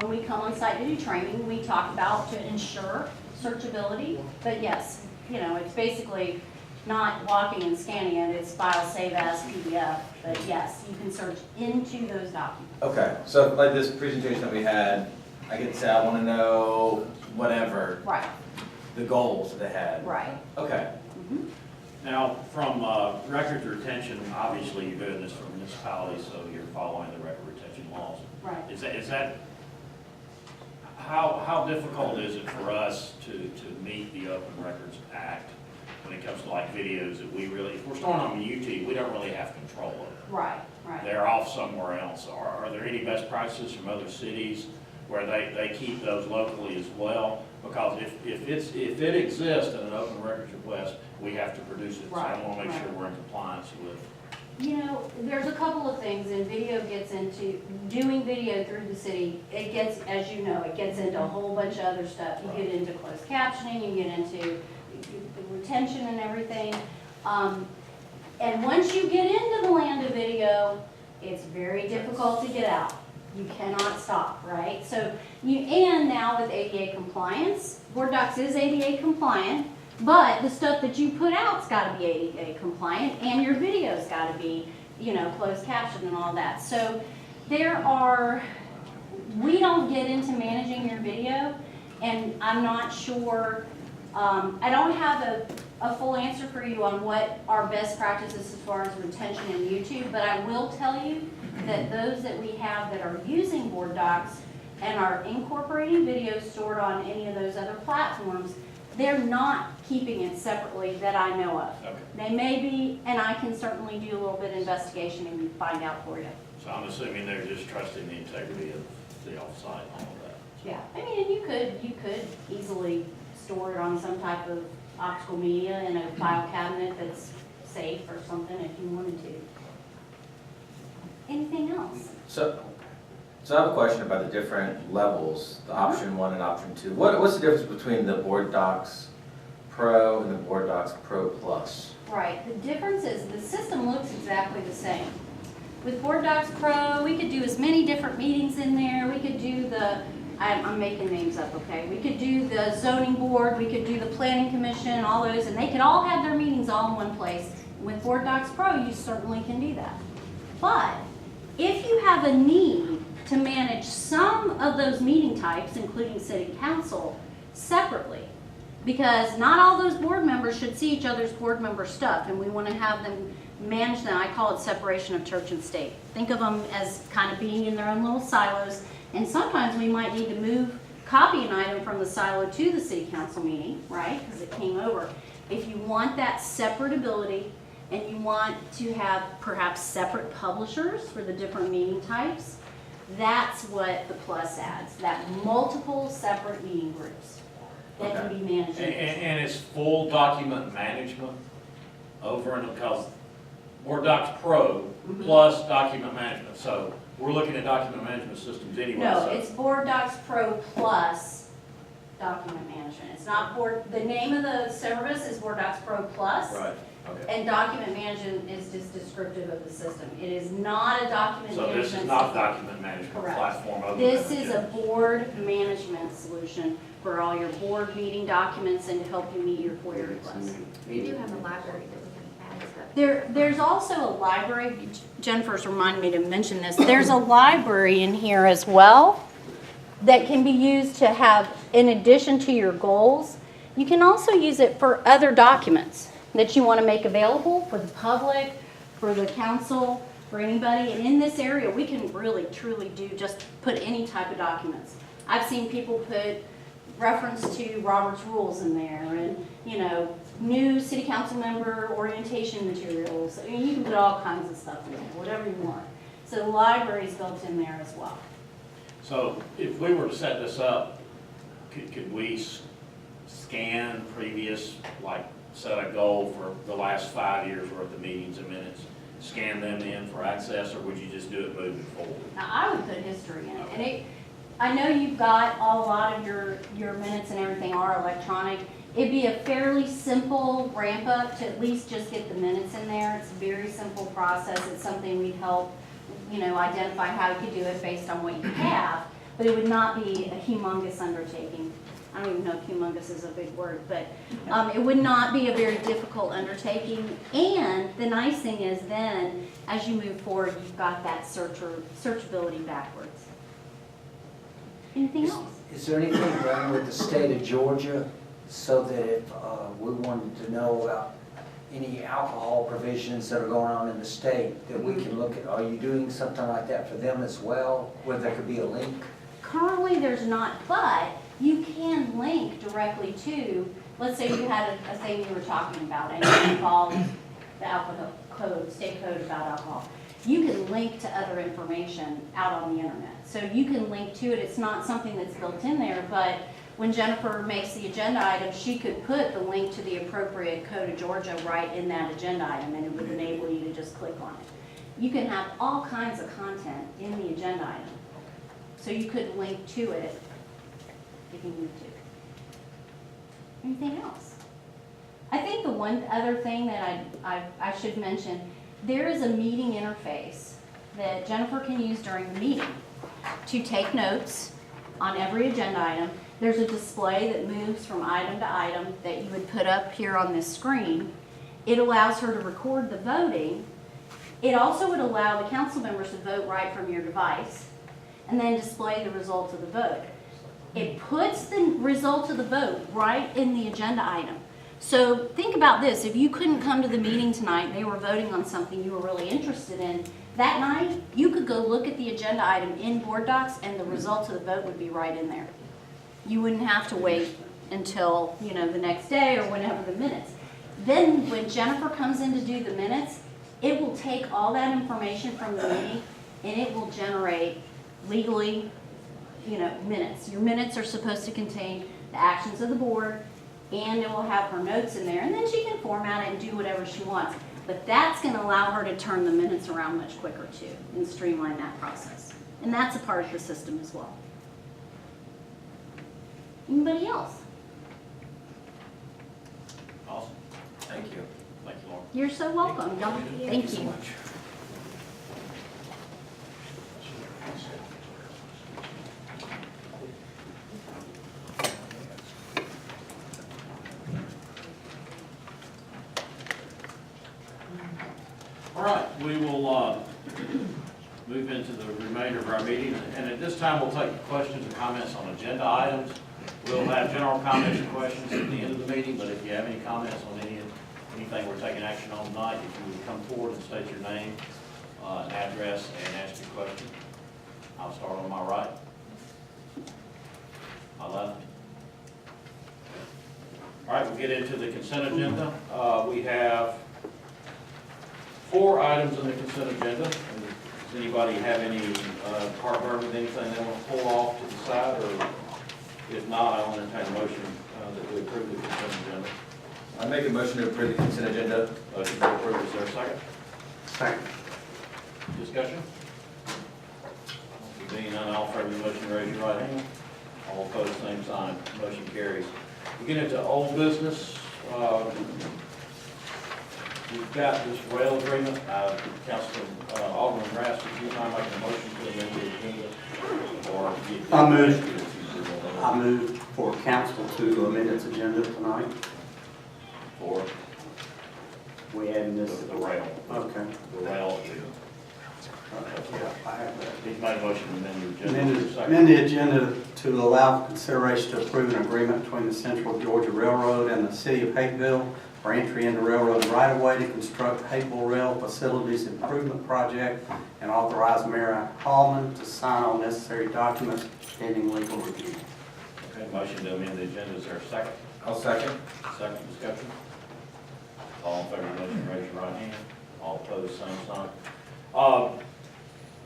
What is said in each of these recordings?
when we come on site to do training, we talk about to ensure searchability. But yes, you know, it's basically not walking and scanning it, it's file save as PDF. But yes, you can search into those documents. Okay, so like this presentation that we had, I could say I want to know whatever, Right, the goals that they had. right. Okay, Mhm. Now, from record retention, obviously you're doing this for municipalities, so you're following the record retention laws. Right. Is that, how difficult is it for us to meet the Open Records Act when it comes to like videos that we really, if we're storing them on YouTube, we don't really have control of it. Right, right. They're off somewhere else. Are there any best practices from other cities where they keep those locally as well? Because if it exists in an open records request, we have to produce it. So I Right, want to make sure right. we're in compliance with. You know, there's a couple of things, and video gets into, doing video through the city, it gets, as you know, it gets into a whole bunch of other stuff. You get into closed captioning, you get into retention and everything. And once you get into the land of video, it's very difficult to get out. You cannot stop, right? So and now with ADA compliance, Board Docs is ADA compliant, but the stuff that you put out's got to be ADA compliant, and your video's got to be, you know, closed caption and all that. So we don't get into managing your video, and I'm not sure, I don't have a full answer for you on what our best practices as far as retention in YouTube, but I will tell you that those that we have that are using Board Docs and are incorporating videos stored on any of those other platforms, they're not keeping it separately that I know of. Okay. They may be, and I can certainly do a little bit of investigation and find out for you. So I'm assuming they're just trusting the integrity of the offsite and all of that. Yeah, I mean, and you could easily store it on some type of optical media in a file cabinet that's safe or something if you wanted to. Anything else? so I have a question about the different levels, the option 1 and option 2. What's the difference between the Board Docs Pro and the Board Docs Pro Plus? Right, the difference is the system looks exactly the same. With Board Docs Pro, we could do as many different meetings in there. We could do I'm making names up, okay? We could do the zoning board, we could do the planning commission, all those, and they could all have their meetings all in one place. With Board Docs Pro, you certainly can do that. But if you have a need to manage some of those meeting types, including city council, separately, because not all those board members should see each other's board member stuff, and we want to have them manage them. I call it separation of church and state. Think of them as kind of being in their own little silos, and sometimes we might need to copy an item from the silo to the city council meeting, right, because it came over. If you want that separate ability, and you want to have perhaps separate publishers for the different meeting types, that's what the Plus adds, that multiple separate meeting groups that can be managed. And it's full document management over and because Board Docs Pro plus document management. So we're looking at document management systems anyway. No, so- it's Board Docs Pro Plus document management. It's not the name of the service is Board Docs Pro Plus. Right, okay. And document management is just descriptive of the system. It is not a document So management this system. is not a document management Correct. platform other This than is a board management solution for all your board meeting documents and to help you meet your FOIA requests. We do have a library that we can add stuff. There's also a library, Jennifer's reminded me to mention this, there's a library in here as well that can be used to have, in addition to your goals, you can also use it for other documents that you want to make available for the public, for the council, for anybody. And in this area, we can really, truly just put any type of documents. I've seen people put reference to Robert's Rules in there and, you know, new city council member orientation materials. I mean, you can put all kinds of stuff in there, whatever you want. So the library's built in there as well. So if we were to set this up, could we scan previous, like set a goal for the last 5 years worth of meetings and minutes, scan them in for access, or would you just do it moving forward? Now, I would put history in it. And I know you've got a lot of your minutes and everything are electronic. It'd be a fairly simple ramp up to at least just get the minutes in there. It's a very simple process. It's something we'd help, you know, identify how you could do it based on what you have. but it would not be a humongous undertaking. I don't even know if humongous is a big word, but it would not be a very difficult undertaking. And the nice thing is then, as you move forward, you've got that searchability backwards. Anything else? Is there anything done with the state of Georgia so that if we wanted to know about any alcohol provisions that are going on in the state, that we can look at, are you doing something like that for them as well, where there could be a link? Currently, there's not, but you can link directly to, let's say you had a thing you were talking about and you involved the alcohol code, state code about alcohol. You can link to other information out on the internet. So you can link to it. It's not something that's built in there, but when Jennifer makes the agenda item, she could put the link to the appropriate code of Georgia right in that agenda item, and it would enable you to just click on it. You can have all kinds of content in the agenda item. So you could link to it if you need to. Anything else? I think the one other thing that I should mention, there is a meeting interface that Jennifer can use during the meeting to take notes on every agenda item. There's a display that moves from item to item that you would put up here on this screen. It allows her to record the voting. It also would allow the council members to vote right from your device and then display the results of the vote. It puts the results of the vote right in the agenda item. So think about this, if you couldn't come to the meeting tonight and they were voting on something you were really interested in, that night you could go look at the agenda item in Board Docs and the results of the vote would be right in there. You wouldn't have to wait until, the next day or whenever the minutes. Then when Jennifer comes in to do the minutes, it will take all that information from the meeting and it will generate legally, minutes. Your minutes are supposed to contain the actions of the board, and it will have her notes in there, and then she can format it and do whatever she wants. But that's going to allow her to turn the minutes around much quicker too, and streamline that process. And that's a part of the system as well. Anybody else? Awesome. Thank you. Thank you, Lauren. You're so welcome. Y'all, thank so you. much. All right, we will move into the remainder of our meeting, and at this time, we'll take questions and comments on agenda items. We'll have general comments and questions at the end of the meeting, but if you have any comments on anything we're taking action on tonight, if you would come forward and state your name, address, and ask your question. I'll start on my right. My left. All right, we'll get into the consent agenda. We have 4 items on the consent agenda. Does anybody have any heartburn with anything they want to pull off to the side, or if not, I'll entertain a motion that we approve the consent agenda. I make a motion to approve the consent agenda. Motion to approve, is there a second? Second. Discussion? Being none, all in favor of the motion, raise your right hand. All opposed, same sign. Motion carries. We get into old business. We've got this rail agreement. Councilman Alderman Grass, would you mind making a motion to amend the agenda? Or I move for council to amend its agenda tonight. for We add this. the rail. Okay. The rail. Yeah, I have that. He's made a motion to amend the agenda. Amend the agenda to allow for consideration to approve an agreement between the Central Georgia Railroad and the City of Hapeville for entry into railroad right-of-way to construct Hapeville Rail Facilities Improvement Project and authorize Mayor Hallman to sign all necessary documents pending legal review. Okay, motion to amend the agenda. Is there a second? I'll second. Second discussion. All in favor of the motion, raise your right hand. All opposed, same sign.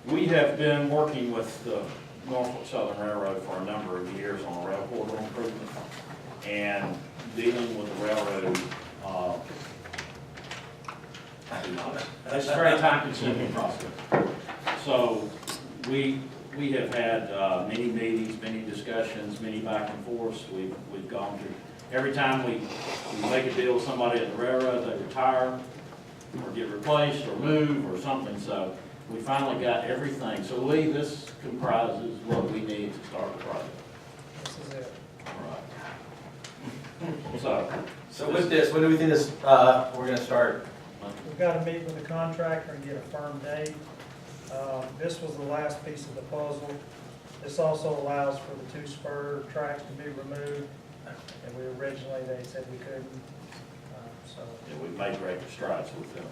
We have been working with the Norfolk Southern Railroad for a number of years on a rail corridor improvement, and dealing with the railroad, it's a very time-consuming process. So we have had many meetings, many discussions, many back and forths. We've gone through, every time we make a deal with somebody at the railroad, they retire or get replaced or move or something. So we finally got everything. So Lee, this comprises what we need to start the project. This is it. All right. So with this, when do we think this, we're gonna start? We've got to meet with the contractor and get a firm date. This was the last piece of the puzzle. This also allows for the 2 spur tracks to be removed, and originally they said we couldn't, so, Yeah, we've made great strides with them.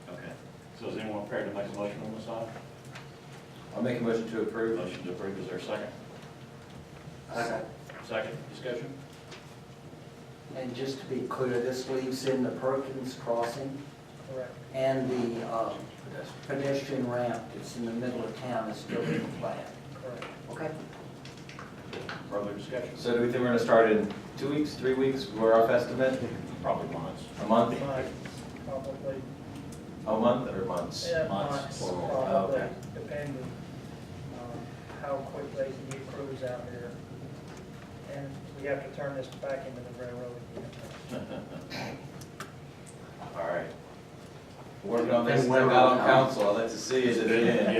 yeah. Okay. So is anyone prepared to make a motion on this side? I'll make a motion to approve. Motion to approve, is there a second? Okay. Second, discussion? And just to be clear, this leaves in the Perkins crossing Correct. and the pedestrian ramp that's in the middle of town is still in the plan. Correct. Okay. Further discussion? So do we think we're gonna start in 2 weeks, 3 weeks, we're rough estimate? Probably months. A month? Might, probably, A month or months? yeah, Months, months, plural. probably, Okay. depending on how quick they can get crews out here. And we have to turn this back into the railroad again. All right. Working on this, Been I well got on done. council, I'd like to see it at the end.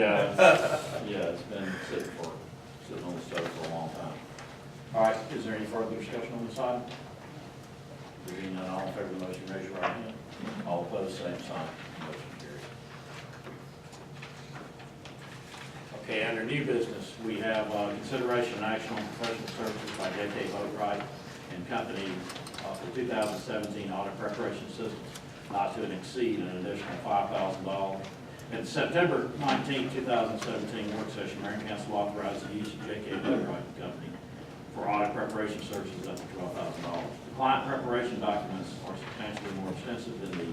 Yeah, it's been sitting on the stove for a long time. All right, is there any further discussion on this item? There being none, all in favor of the motion, raise your right hand. All opposed, same sign. Motion carries. Okay, under new business, we have consideration and action on professional services by J.K. Boatwright and Company for 2017 audit preparation systems, not to exceed an additional $5,000. At September 19, 2017 work session, Marion Council authorized the use of J.K. Boatwright and Company for audit preparation services up to $12,000. The client preparation documents are substantially more extensive than the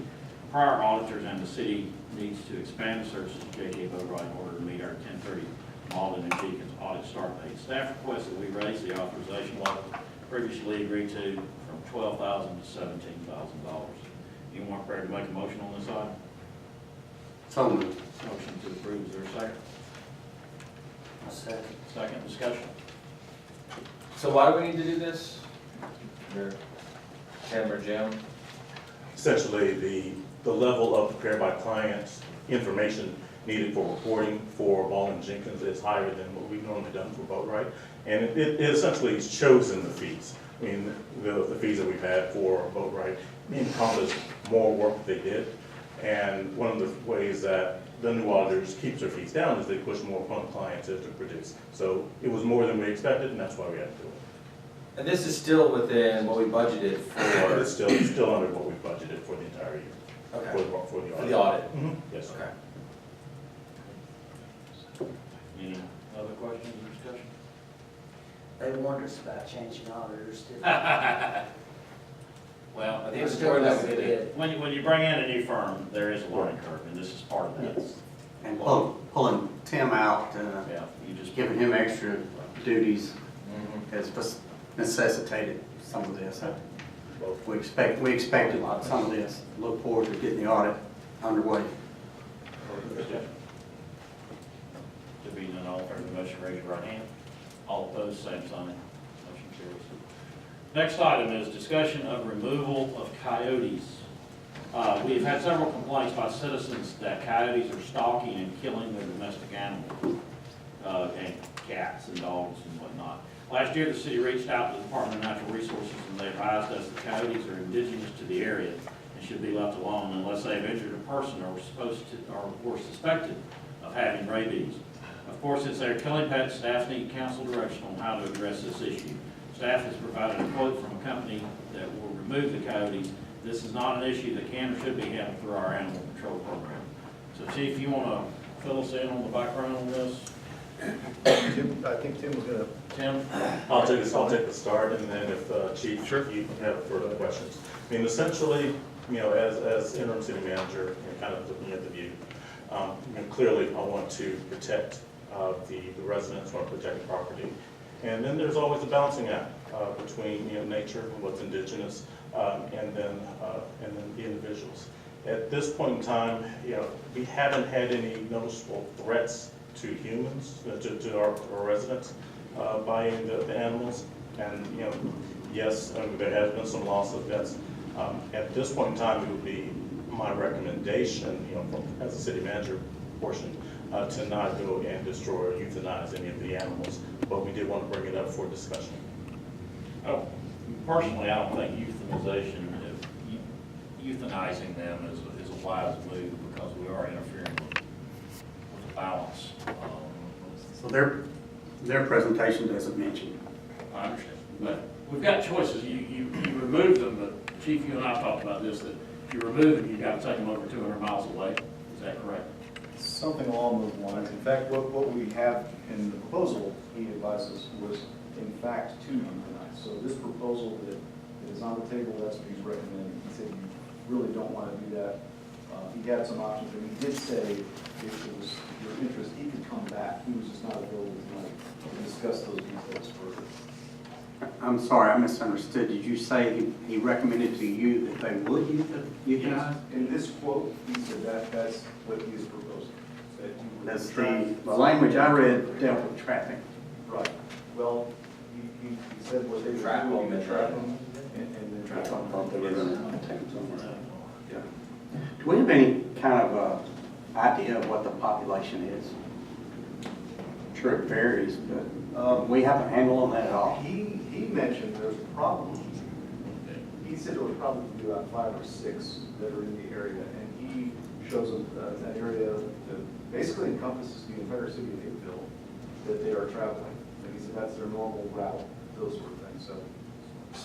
prior auditors, and the city needs to expand the services of J.K. Boatwright in order to meet our 10/30 Malden and Deacons audit start date. Staff requests that we raise the authorization level previously agreed to from $12,000 to $17,000. Anyone prepared to make a motion on this item? So moved. Motion to approve, is there a second? A second. Second, discussion? So why do we need to do this? Or Tim or Jim? Essentially, the level of prepared by clients information needed for reporting for Ball and Jenkins is higher than what we've normally done for Boatwright. And it essentially has chosen the fees. I mean, the fees that we've had for Boatwright encompass more work that they did. And one of the ways that the new auditors keeps their fees down is they push more upon the clients to produce. So it was more than we expected, and that's why we had to do it. And this is still within what we budgeted But for. it's still under what we budgeted for the entire year. Okay. For the audit. For the audit? Mhm. Yes, sir. Okay. Any other questions or discussion? They warned us about changing auditors, didn't they? Well, I think it's Still important that we doesn't did it. fit. when you bring in a new firm, there is a learning curve, and this is part of that. And pulling Tim out, Yeah, you just. giving him extra duties Mhm. has necessitated some of this. We expected some of this. Look forward to getting the audit underway. To be none, all in favor of the motion, raise your right hand. All opposed, same sign. Motion carries. Next item is discussion of removal of coyotes. We've had several complaints by citizens that coyotes are stalking and killing their domestic animals, and cats and dogs and whatnot. Last year, the city reached out to the Department of Natural Resources, and they advised us that coyotes are indigenous to the area and should be left alone unless they have injured a person or were suspected of having rabies. Of course, since they're killing pets, staff need council direction on how to address this issue. Staff has provided a quote from a company that will remove the coyotes. This is not an issue that can or should be handled through our animal control program. So Chief, you want to fill us in on the background on this? I think Tim was gonna. Tim? I'll take the start, and then if Chief, you have further questions. I mean, essentially, as interim city manager, and kind of looking at the view, clearly I want to protect the residents, want to protect the property. And then there's always a balancing act between nature and what's indigenous, and then the individuals. At this point in time, we haven't had any noticeable threats to humans, to our residents, by the animals. And yes, there has been some loss of pets. At this point in time, it would be my recommendation, as a city manager portion, to not go and destroy or euthanize any of the animals, but we did want to bring it up for discussion. Oh, personally, I don't think euthanizing them is a wise move because we are interfering with the balance. So their presentation doesn't mention. I understand, but we've got choices. You remove them, but Chief, you and I talked about this, that if you remove them, you've got to take them over 200 miles away. Is that correct? Something along those lines. In fact, what we have in the proposal, he advises, was in fact to euthanize. So this proposal that is on the table, that's what he's recommending. He said you really don't want to do that. He had some options, and he did say if it was your interest, he could come back. He was just not available tonight to discuss those details further. I'm sorry, I misunderstood. Did you say he recommended to you that they would euthanize? In this quote, he said that's what he is proposing. That you would That's track- the language I read dealt with trapping. Right. Well, he said what they would Trap do, them and trap them, and then trap them. Thought they were going to take them somewhere. Yeah. Do we have any kind of idea of what the population is? Sure, it varies, but we have a handle on that at all. He mentioned there's probably, he said there was probably about 5 or 6 that are in the area, and he shows them that area that basically encompasses the entire city of Hickville that they are traveling. And he said that's their normal route, those sort of things, so.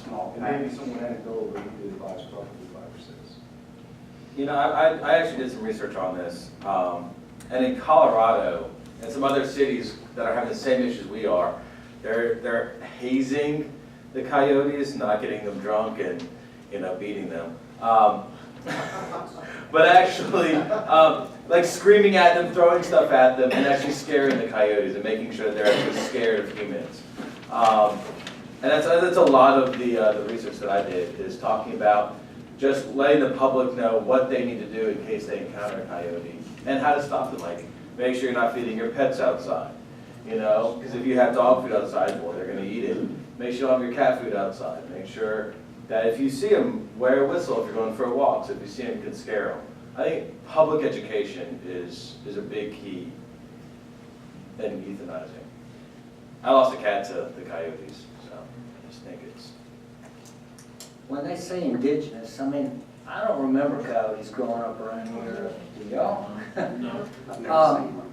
Small. And maybe someone anecdotal, but he did advise probably 5 or 6. You know, I actually did some research on this, and in Colorado and some other cities that are having the same issues we are, they're hazing the coyotes, not getting them drunk and, you know, beating them. But actually, like screaming at them, throwing stuff at them, and actually scaring the coyotes and making sure they're actually scared of humans. And that's a lot of the research that I did, is talking about just letting the public know what they need to do in case they encounter a coyote and how to stop them. Like, make sure you're not feeding your pets outside, you know, because if you have dog food outside, well, they're going to eat it. Make sure you don't have your cat food outside. Make sure that if you see them, wear a whistle if you're going for a walk. So if you see them, you can scare them. I think public education is a big key in euthanizing. I lost a cat to the coyotes, so I just think it's... When they say indigenous, I mean, I don't remember coyotes growing up around here, do y'all? No. I've never seen one.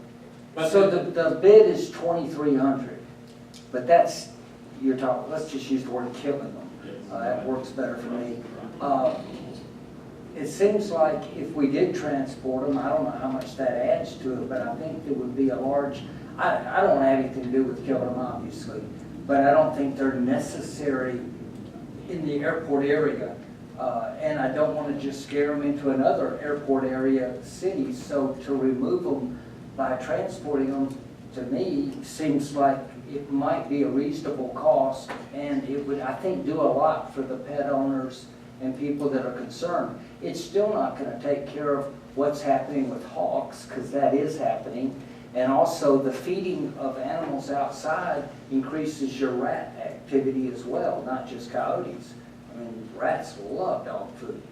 So the bid is 2,300, but that's, you're talking, let's just use the word killing them. That works better for me. It seems like if we did transport them, I don't know how much that adds to it, but I think there would be a large, I don't have anything to do with killing them, obviously, but I don't think they're necessary in the airport area. And I don't want to just scare them into another airport area city, so to remove them by transporting them, to me, seems like it might be a reasonable cost, and it would, I think, do a lot for the pet owners and people that are concerned. It's still not going to take care of what's happening with hawks, because that is happening, and also the feeding of animals outside increases your rat activity as well, not just coyotes. I mean, rats love dog food.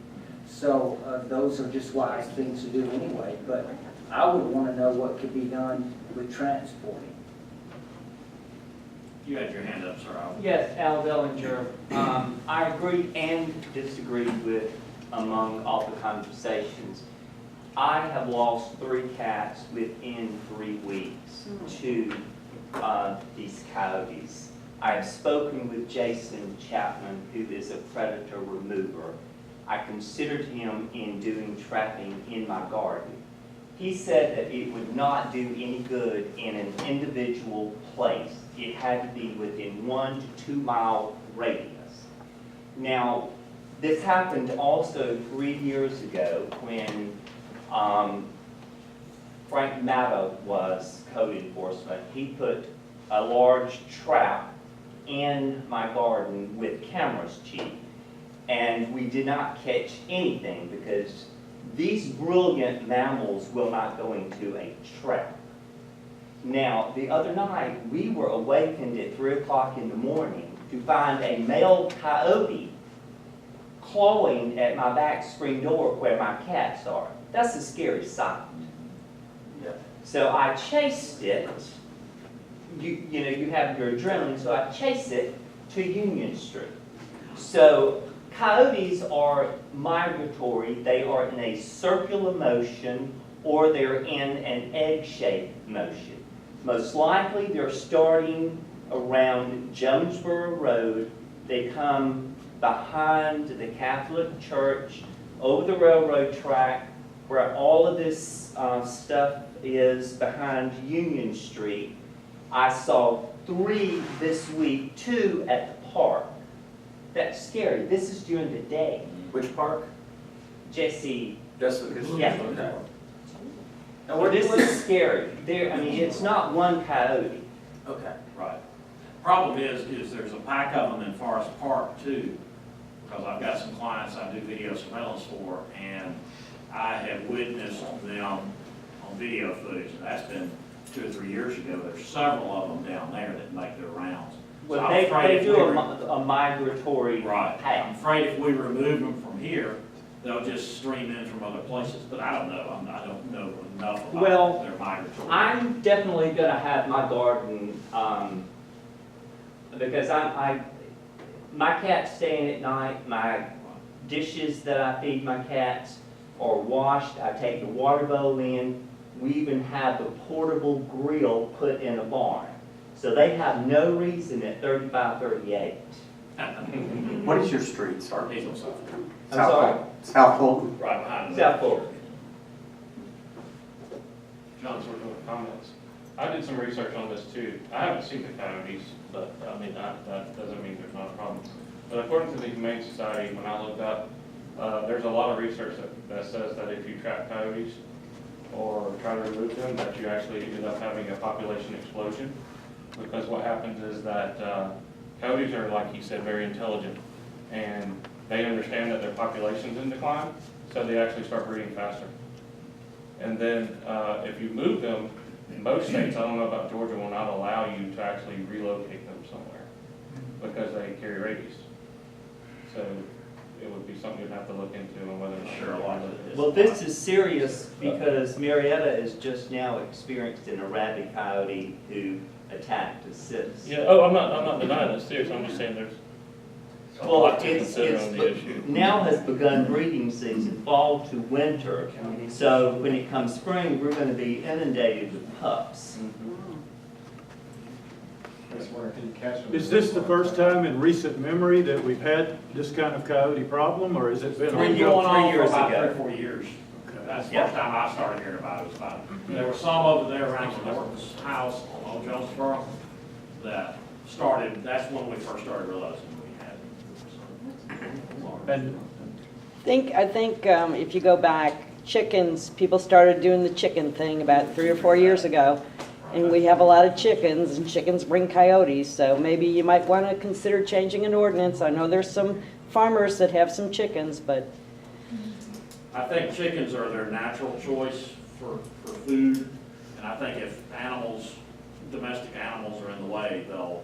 So those are just wise things to do anyway, but I would want to know what could be done with transporting. You had your hand up, sir. Yes, Al Bellinger. I agree and disagree with among all the conversations. I have lost 3 cats within 3 weeks to these coyotes. I have spoken with Jason Chapman, who is a predator remover. I considered him in doing trapping in my garden. He said that it would not do any good in an individual place. It had to be within 1 to 2 mile radius. Now, this happened also 3 years ago when Frank Matta was code enforcement. He put a large trap in my garden with cameras, Chief, and we did not catch anything because these brilliant mammals will not go into a trap. Now, the other night, we were awakened at 3 o'clock in the morning to find a male coyote clawing at my back screen door where my cats are. That's a scary sight. Yeah. So I chased it. You know, you have your adrenaline, so I chased it to Union Street. So coyotes are migratory. They are in a circular motion or they're in an egg-shaped motion. Most likely they're starting around Jonesboro Road. They come behind the Catholic Church, over the railroad track, where all of this stuff is behind Union Street. I saw 3 this week, 2 at the park. That's scary. This is during the day. Which park? Jesse, Just because. Yeah. Okay. And well, where this is scary. There, I mean, it's not one coyote. Okay. Right. Problem is there's a pack of them in Forest Park too, because I've got some clients I do video surveillance for, and I have witnessed them on video footage. That's been 2 or 3 years ago. There's several of them down there that make their rounds. So Well, I'm they afraid if do we a migratory Right. I'm path. afraid if we remove them from here, they'll just stream in from other places, but I don't know. I don't know enough Well, about their migratory. I'm definitely gonna have my garden, because my cats stay in at night, my dishes that I feed my cats are washed, I take the water bowl in, we even have the portable grill put in a barn. So they have no reason at 3538. What is your street, sir? Hazel South, I'm sorry, South Fulton? right behind. South Florida. John, sort of comments. I did some research on this too. I haven't seen the coyotes, but I mean, that doesn't mean there's not a problem. But according to the Humane Society, when I looked up, there's a lot of research that says that if you trap coyotes or try to remove them, that you actually end up having a population explosion. Because what happens is that coyotes are, like he said, very intelligent, and they understand that their population's in decline, so they actually start breeding faster. And then if you move them, in most states, I don't know about Georgia, will not allow you to actually relocate them somewhere because they carry rabies. So it would be something you'd have to look into and whether or not. Sure, a lot of it is. Well, this is serious because Marietta is just now experienced an rabid coyote who attacked a citizen. Yeah, oh, I'm not denying it's serious, I'm just saying there's a Well, lot to it's consider on the issue. now has begun breeding season, fall to winter. So when it comes spring, we're gonna be inundated with pups. Is this the first time in recent memory that we've had this kind of coyote problem, or has it been? Been Three going on for years about ago. 3 or 4 years. That's the Yeah. first time I started hearing about it. Was about there were some over there around Norton's house on Old Jonesboro that started. That's when we first started realizing we had it. And I think if you go back, chickens, people started doing the chicken thing about 3 or 4 years ago. And we have a lot of chickens, and chickens bring coyotes, so maybe you might want to consider changing an ordinance. I know there's some farmers that have some chickens, but I think chickens are their natural choice for food, and I think if animals, domestic animals are in the way, they'll,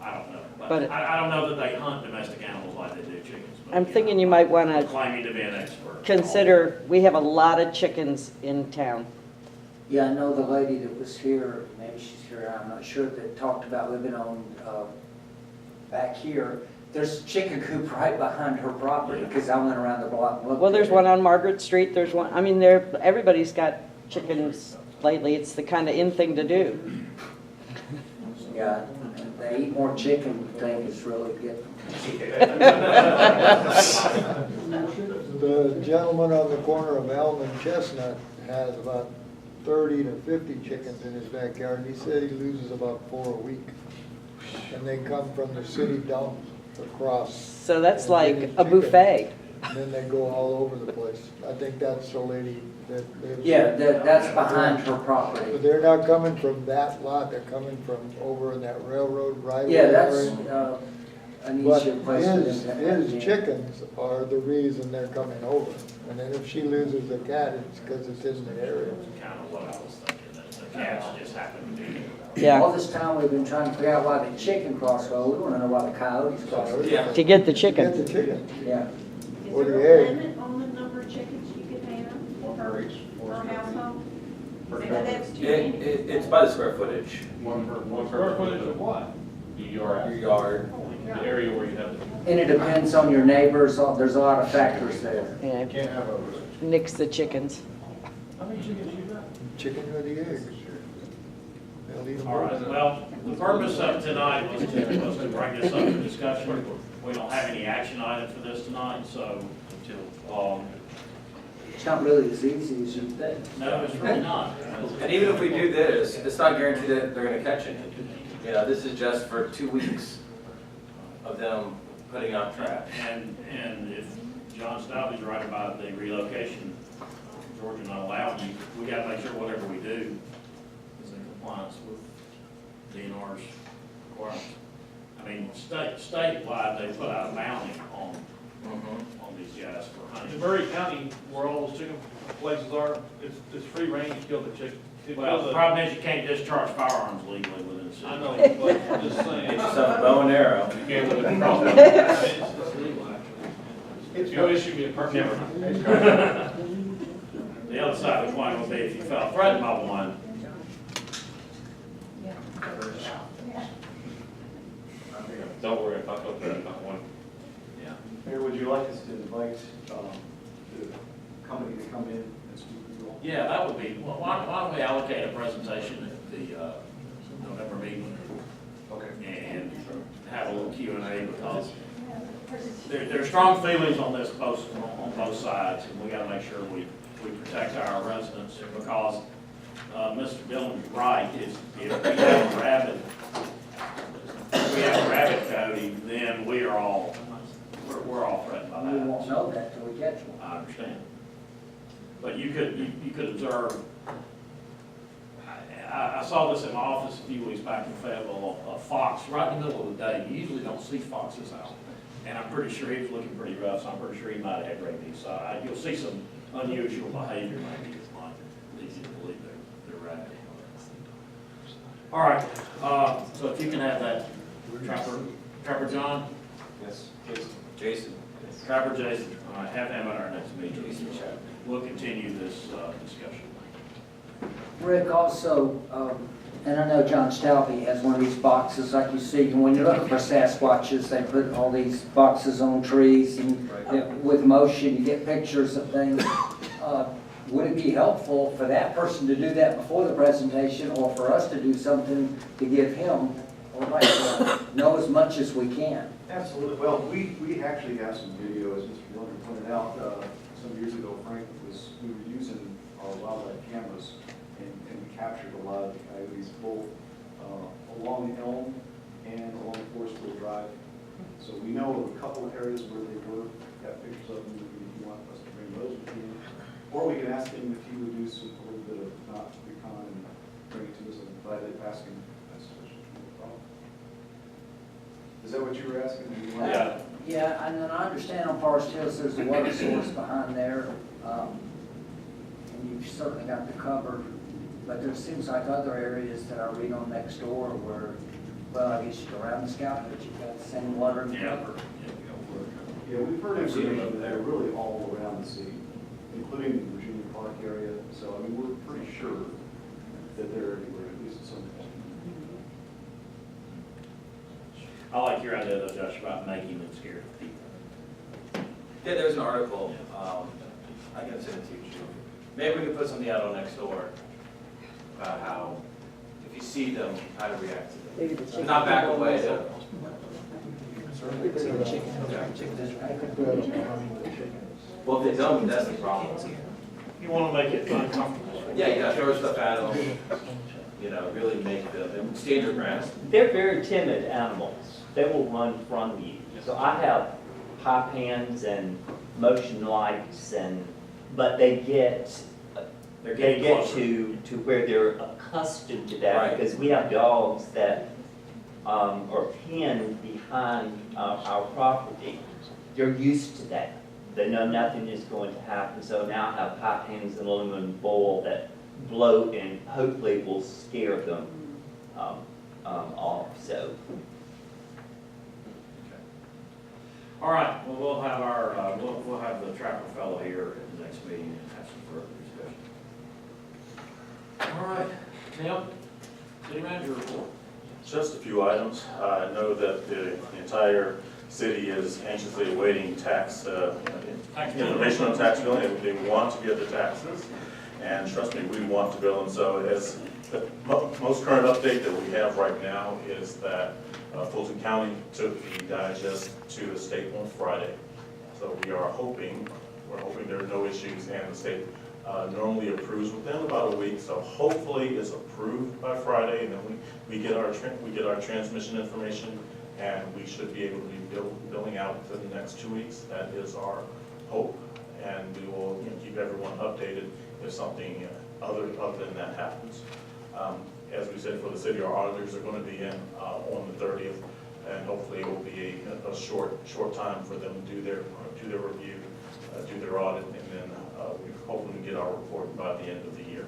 I don't know. But- I don't know that they hunt domestic animals like they do chickens. But, I'm thinking you might want I'm to claiming to be an expert. consider, we have a lot of chickens in town. Yeah, I know the lady that was here, maybe she's here, I'm not sure, that talked about living on, back here. There's a chicken coop right behind her property, because I went around the block and looked. Well, there's at it. one on Margaret Street, there's one, I mean, everybody's got chickens lately. It's the kind of in thing to do. Yeah, and they eat more chicken, I think it's really good. The gentleman on the corner of Elm and Chestnut has about 30 to 50 chickens in his backyard. He said he loses about 4 a week. And they come from the city dump across. So that's And like they eat a chicken. buffet. And then they go all over the place. I think that's the lady that lives. Yeah, that's behind her property. But they're not coming from that lot, they're coming from over in that railroad right Yeah, away that's, area. an But easier place for them to have. his chickens are the reason they're coming over. And then if she loses a cat, it's because it's in the area. Kind of what I was thinking, that the cats just happen to be. Yeah, All this time, we've been trying to figure out why the chicken cross road, we want to know why the coyotes cross road. Yeah. to get the Get chicken. the chicken. Yeah. Or the egg. limit on the number of chickens you can have per household? It's by the square footage. One per Square footage of what? Your Your yard. the area where you have the. And it depends on your neighbors, there's a lot of factors there. Yeah, Can't have a, nix the chickens. how many chickens you got? Chicken or the eggs? They'll eat them All right, both. well, the purpose of tonight was to bring this up for discussion. We don't have any action items for this tonight, so until, It's not really as easy as you think. no, it's really not. And even if we do this, it's not guaranteed that they're gonna catch it. You know, this is just for 2 weeks of them putting out trash. And if John Stout is right about the relocation, Georgia not allowing you, we gotta make sure whatever we do is in compliance with DNR's requirements. I mean, statewide, they put out a bounty on these guys for hunting. In Murray County, where all those chicken places are, it's free range to kill the chicken. Well, the problem is you can't discharge firearms legally within the city. I know, but I'm just saying. Get yourself a bow and arrow. You can't live in crossbow. It's legal, actually. If you issue me a permit. Never. The other side of the coin will be if you felt threatened by one. Don't worry, if I feel threatened by one. Mayor, would you like us to invite the company to come in and speak with you all? Yeah, that would be, well, why don't we allocate a presentation at the November meeting Okay. and have a little Q&A because there are strong feelings on this on both sides, and we gotta make sure we protect our residents because Mr. Dillon's right, if we have a rabbit coyote, then we're all threatened by that. We won't know that till we catch one. I understand. But you could observe, I saw this in my office a few weeks back in Fayetteville, a fox right in the middle of the day. You usually don't see foxes out. And I'm pretty sure he was looking pretty rough, so I'm pretty sure he might have had rabies. So you'll see some unusual behavior maybe. It's not easy to believe they're rabid. All right, so if you can have that, Trapper John? Yes. Jason. Trapper Jason, all right, have him at our next meeting. We'll continue this discussion. Rick, also, and I know John Stalvey has one of these boxes like you see, and when you're looking for Sasquatches, they put all these boxes on trees, and with motion, you get pictures of things. Would it be helpful for that person to do that before the presentation, or for us to do something to give him, or like, know as much as we can? Absolutely. Well, we actually have some video, as Mr. Dillon pointed out, some years ago, Frank, we were using our wildlife cameras and we captured a lot of the coyotes both along Elm and along Forestville Drive. So we know of a couple of areas where they were, got pictures of them, if you want us to bring those with you. Or we can ask him if he would do a little bit of not recon and bring it to us and invite it, ask him. That's no problem. Is that what you were asking? Yeah. Yeah, and then I understand on Forest Hills, there's a water source behind there, and you've certainly got the cover, but there seems like other areas that I read on next door where, well, I guess around the Scout, but you've got the same water and cover. Yeah, we've heard information that they're really all around the city, including the Virginia Park area. So, I mean, we're pretty sure that they're everywhere, at least at some point. I like your idea though, Josh, about making them scared of people. Yeah, there's an article, I can send it to you. Maybe we can put something out on Nextdoor about how, if you see them, how to react to them. Not back away. Well, if they don't, that's the problem. You want to make it uncomfortable. Yeah, you gotta throw stuff at them, you know, really make them stand your ground. They're very timid animals. They will run from you. So I have high pans and motion lights but they get closer. to where they're accustomed to that Right. because we have dogs that are pinned behind our property. They're used to that. They know nothing is going to happen. So now I have high pans and aluminum foil that blow and hopefully will scare them off. So. All right, well, we'll have our, we'll have the trapper fellow here at the next meeting and have some further discussion. All right, Tim, city manager report. Just a few items. I know that the entire city is anxiously awaiting tax, information on tax billing. They want to get the taxes, and trust me, we want to bill them. So as the most current update that we have right now is that Fulton County took the digest to the state on Friday. So we're hoping there are no issues, and the state normally approves within about a week. So hopefully it's approved by Friday, and then we get our transmission information, and we should be able to be billing out for the next 2 weeks. That is our hope, and we will keep everyone updated if something other than that happens. As we said, for the city, our auditors are going to be in on the 30th, and hopefully it will be a short time for them to do their review, do their audit, and then we hopefully get our report by the end of the year.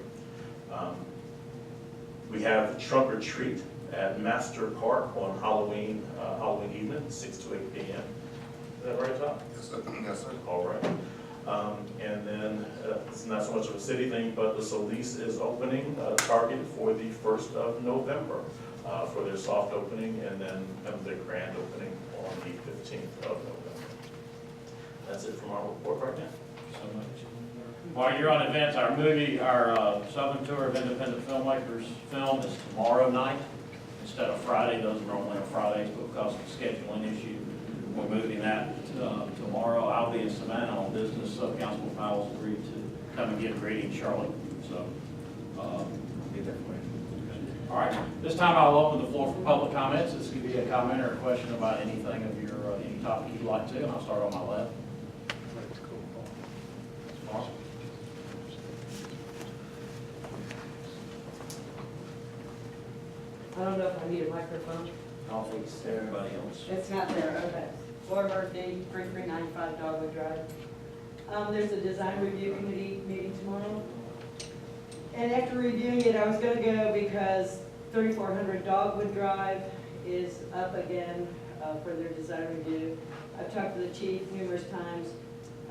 We have trunk or treat at Master Park on Halloween evening, 6 to 8 p.m. Is that right, Tom? Yes, sir. Yes, sir. All right. And then it's not so much of a city thing, but the Solis is opening Target for the 1st of November for their soft opening, and then their grand opening on the 15th of November. That's it from our report right now. So much. While you're on events, our Southern Tour of Independent Filmmakers film is tomorrow night instead of Friday. Those are normally on Fridays, but because of the scheduling issue, we're moving that tomorrow. I'll be in Savannah on business, so Councilman Powell's agreed to come and give greetings, Charlotte. So, be there for you. All right, this time I'll open the floor for public comments. This could be a comment or a question about anything of your, any topic you'd like to, and I'll start on my left. Awesome. I don't know if I need a microphone. I'll fix everybody else. It's not there, okay. Laura Murphy, 3395 Dogwood Drive. There's a design review committee meeting tomorrow. And after reviewing it, I was gonna go because 3400 Dogwood Drive is up again for their design review. I've talked to the chief numerous times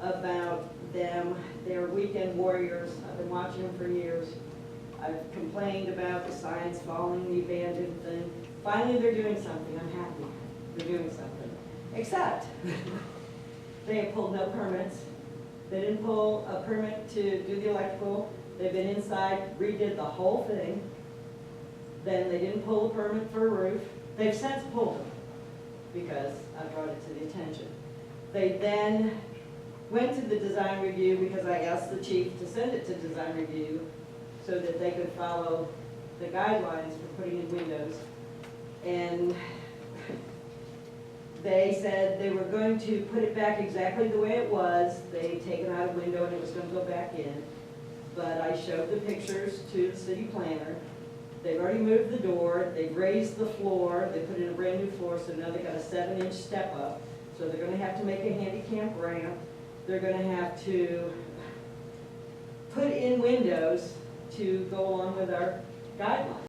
about them. They're weekend warriors. I've been watching them for years. I've complained about the signs following the abandoned thing. Finally, they're doing something. I'm happy. They're doing something. Except, they have pulled no permits. They didn't pull a permit to do the electrical. They've been inside, redid the whole thing. Then they didn't pull a permit for a roof. They've since pulled them because I brought it to the attention. They then went to the design review because I asked the chief to send it to design review so that they could follow the guidelines for putting in windows. And they said they were going to put it back exactly the way it was. They'd taken out a window and it was going to go back in. But I showed the pictures to the city planner. They've already moved the door, they've raised the floor, they put in a brand new floor, so now they've got a 7-inch step up. So they're gonna have to make a handicap ramp. They're gonna have to put in windows to go along with our guidelines.